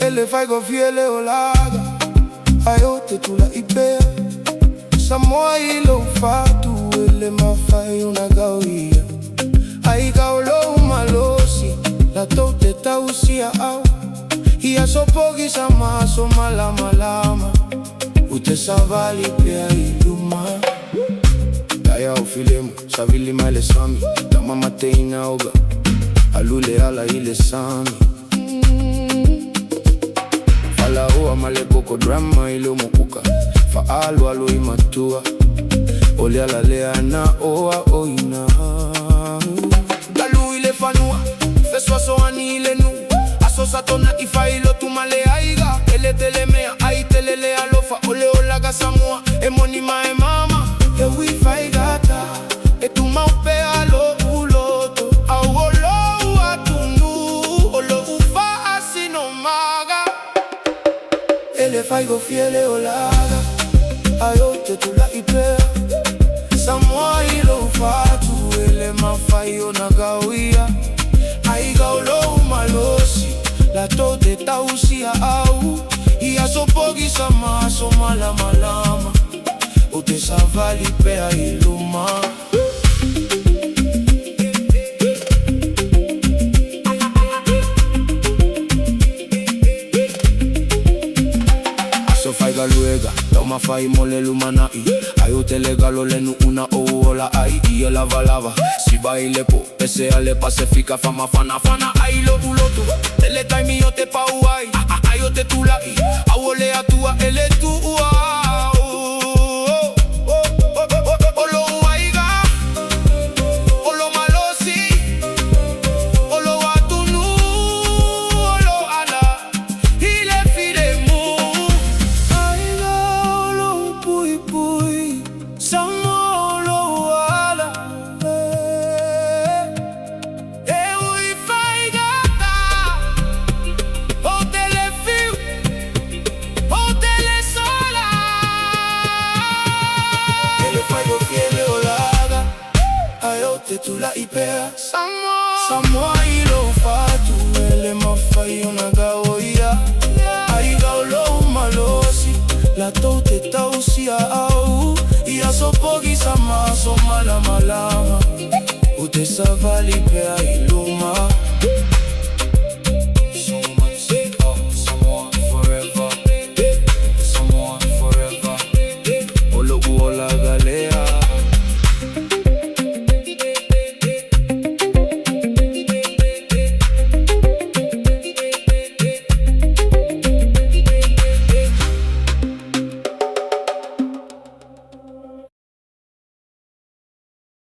Ele Faigofie, ele Olaga, ayote tula ipea Samoan ilo fatu, ele mafai unagawia Aigaulo umalosi, la tote tausia au Ia sopogi sama so malama lama Ute savali pia iluma Daya ufilemu, savili maile sami Dama mateina oga, alule ala ile sami Fala oa male koko drama ilo mokuka Faalu alo imatua Ole ala lea na oa oina Galu ile fanua Feswa soani ile nu Aso satona ifa ilo tumale aiga Ele telemea aitelele alofa Ole Olaga Samoan Emonima e mama Ewi faigata Etuma upea alo uloto Au olo atunu Olo ufa asino maga Ele Faigofie, ele Olaga ayote tula ipea Samoan ilo fatu ele mafai unagawia Aigaulo umalosi la tote tausia au Ia sopogi sama so malama lama Ute savali pea iluma Faigaluega, toma fai mole lumanai Ayote legalo lenu una oola ai Ie lava lava, si baile po Ese ale pacifica fama fana fana Ailo ulotu, tele taimi yote pa uai Ayote tulai, awole atua ele tu ua Olo uaiga, olo malosi Olo atunu, olo ala Ile firemu Tula ipea Samoan ilo fatu ele mafai unagawia Aigaulo umalosi la tote tausia au Ia sopogi sama so malama lama Ute savali pea iluma